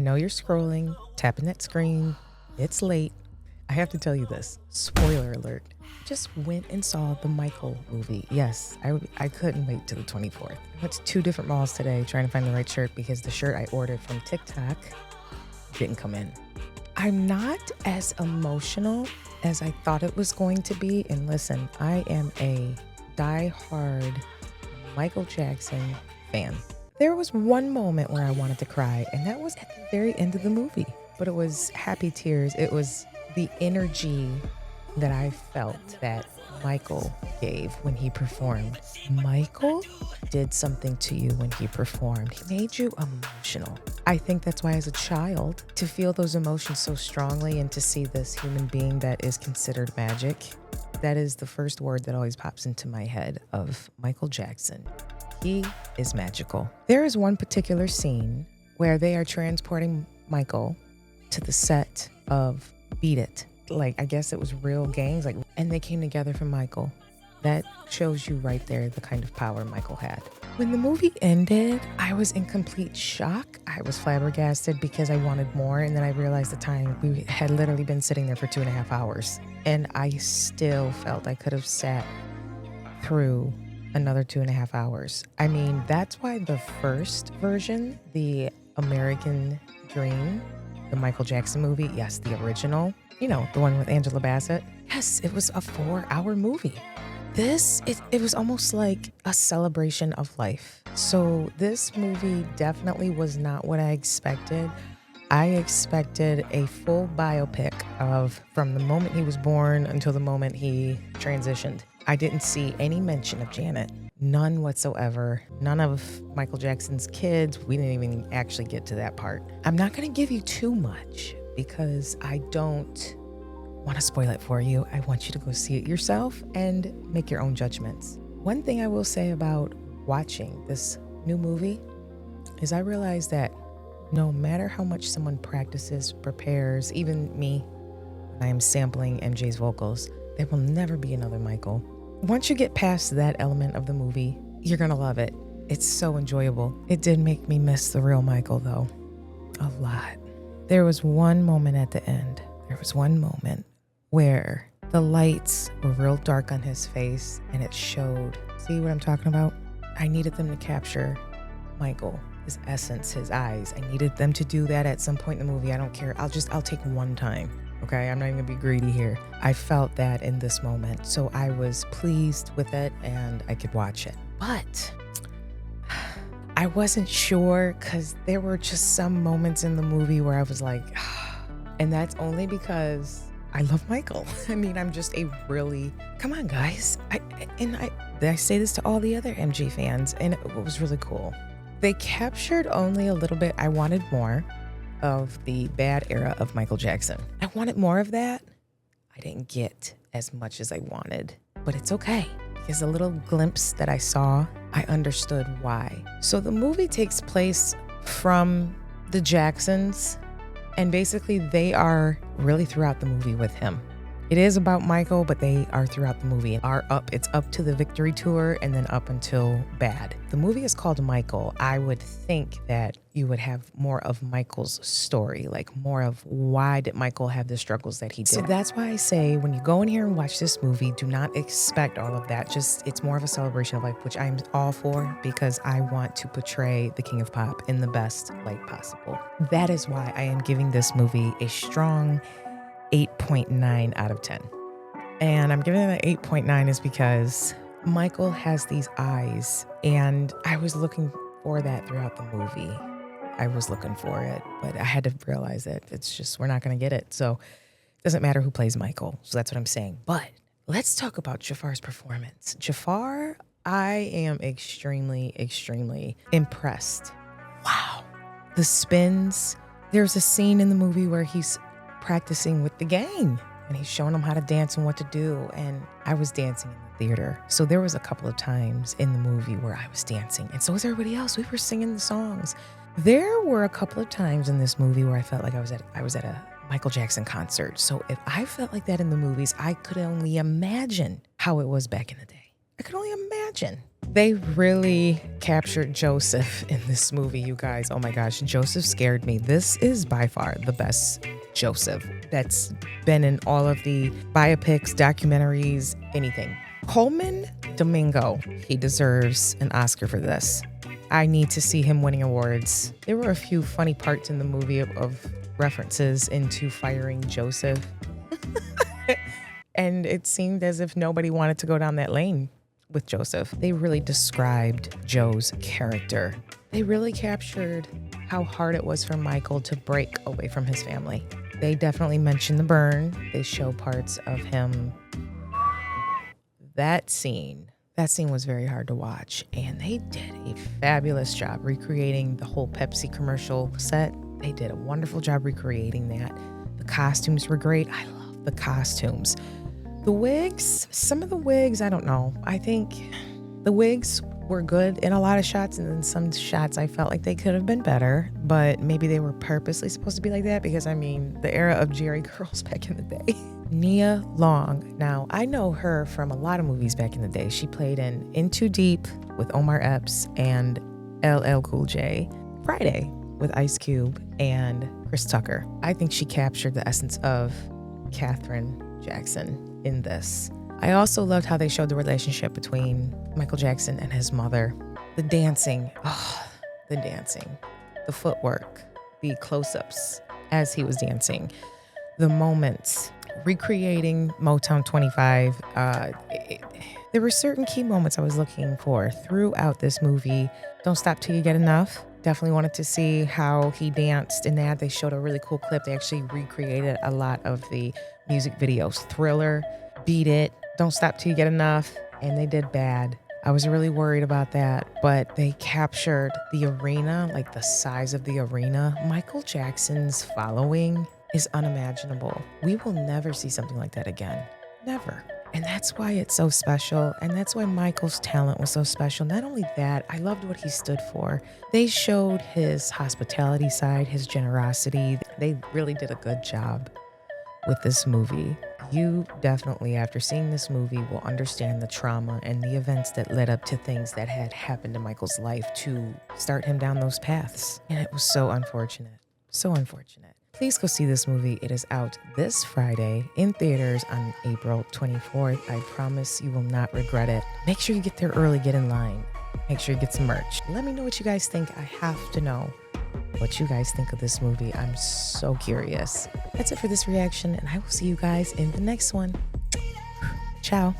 know you're scrolling, tapping that screen. It's late. I have to tell you this. Spoiler alert. Just went and saw the Michael movie. Yes, I couldn't wait till the 24th. I went to 2 different malls today trying to find the right shirt because the shirt I ordered from TikTok didn't come in. I'm not as emotional as I thought it was going to be. And listen, I am a die-hard Michael Jackson fan. There was one moment where I wanted to cry, and that was at the very end of the movie. But it was happy tears. It was the energy that I felt that Michael gave when he performed. Michael did something to you when he performed. He made you emotional. I think that's why as a child, to feel those emotions so strongly and to see this human being that is considered magic, that is the first word that always pops into my head of Michael Jackson. He is magical. There is one particular scene where they are transporting Michael to the set of Beat It. Like, I guess it was real gangs, and they came together for Michael. That shows you right there the kind of power Michael had. When the movie ended, I was in complete shock. I was flabbergasted because I wanted more, and then I realized the time we had literally been sitting there for 2.5 hours, and I still felt I could have sat through another 2.5 hours. I mean, that's why the first version, the American Dream, the Michael Jackson movie, yes, the original, the one with Angela Bassett. Yes, it was a 4-hour movie. It was almost like a celebration of life. So this movie definitely was not what I expected. I expected a full biopic from the moment he was born until the moment he transitioned. I didn't see any mention of Janet. None whatsoever. None of Michael Jackson's kids. We didn't even actually get to that part. I'm not going to give you too much because I don't want to spoil it for you. I want you to go see it yourself and make your own judgments. One thing I will say about watching this new movie is I realized that no matter how much someone practices, prepares, even me, when I am sampling MJ's vocals, there will never be another Michael. Once you get past that element of the movie, you're going to love it. It's so enjoyable. It did make me miss the real Michael, though. A lot. There was one moment at the end. There was one moment where the lights were real dark on his face and it showed. See what I'm talking about? I needed them to capture Michael, his essence, his eyes. I needed them to do that at some point in the movie. I don't care. I'll take one time. Okay, I'm not even gonna be greedy here. I felt that in this moment. So I was pleased with it and I could watch it. But I wasn't sure because there were just some moments in the movie where I was like, and that's only because I love Michael. I mean, I'm just come on guys. I say this to all the other MG fans and it was really cool. They captured only a little bit. I wanted more of the bad era of Michael Jackson. I wanted more of that. I didn't get as much as I wanted, but it's okay because the little glimpse that I saw, I understood why. So the movie takes place from the Jacksons, and basically they are really throughout the movie with him. It is about Michael, but they are throughout the movie and it's up to the Victory Tour and then up until Bad. The movie is called Michael. I would think that you would have more of Michael's story, like more of why did Michael have the struggles that he did. So that's why I say when you go in here and watch this movie, do not expect all of that. It's more of a celebration of life, which I'm all for because I want to portray the King of Pop in the best light possible. That is why I am giving this movie a strong 8.9 out of 10. And I'm giving it an 8.9 is because Michael has these eyes, and I was looking for that throughout the movie. I was looking for it, but I had to realize that it's just, we're not going to get it. So it doesn't matter who plays Michael. So that's what I'm saying. But let's talk about Jafar's performance. Jafar, I am extremely, extremely impressed. Wow. The spins. There's a scene in the movie where he's practicing with the gang and he's showing them how to dance and what to do, and I was dancing in the theater. So there was a couple of times in the movie where I was dancing, and so was everybody else. We were singing the songs. There were a couple of times in this movie where I felt like I was at a Michael Jackson concert. So if I felt like that in the movies, I could only imagine how it was back in the day. I could only imagine. They really captured Joseph in this movie, you guys. Oh my gosh, Joseph scared me. This is by far the best Joseph that's been in all of the biopics, documentaries, anything. Coleman Domingo, he deserves an Oscar for this. I need to see him winning awards. There were a few funny parts in the movie of references into firing Joseph. And it seemed as if nobody wanted to go down that lane with Joseph. They really described Joe's character. They really captured how hard it was for Michael to break away from his family. They definitely mention the burn. They show parts of him. That scene was very hard to watch, and they did a fabulous job recreating the whole Pepsi commercial set. They did a wonderful job recreating that. The costumes were great. I love the costumes. The wigs, some of the wigs, I don't know. I think the wigs were good in a lot of shots, and then some shots I felt like they could have been better, but maybe they were purposely supposed to be like that because, I mean, the era of Jerry girls back in the day. Nia Long. Now, I know her from a lot of movies back in the day. She played in Too Deep with Omar Epps and LL Cool J, Friday with Ice Cube and Chris Tucker. I think she captured the essence of Catherine Jackson in this. I also loved how they showed the relationship between Michael Jackson and his mother. The dancing, the footwork, the close-ups as he was dancing, the moments, recreating Motown 25. There were certain key moments I was looking for throughout this movie. Don't Stop Till You Get Enough. Definitely wanted to see how he danced in that. They showed a really cool clip. They actually recreated a lot of the music videos. Thriller, Beat It, Don't Stop Till You Get Enough, and they did Bad. I was really worried about that, but they captured the arena, like the size of the arena. Michael Jackson's following is unimaginable. We will never see something like that again. Never. And that's why it's so special. And that's why Michael's talent was so special. Not only that, I loved what he stood for. They showed his hospitality side, his generosity. They really did a good job with this movie. You definitely, after seeing this movie, will understand the trauma and the events that led up to things that had happened in Michael's life to start him down those paths. And it was so unfortunate. So unfortunate. Please go see this movie. It is out this Friday in theaters on April 24th. I promise you will not regret it. Make sure you get there early, get in line. Make sure you get some merch. Let me know what you guys think. I have to know what you guys think of this movie. I'm so curious. That's it for this reaction, and I will see you guys in the next one. Ciao.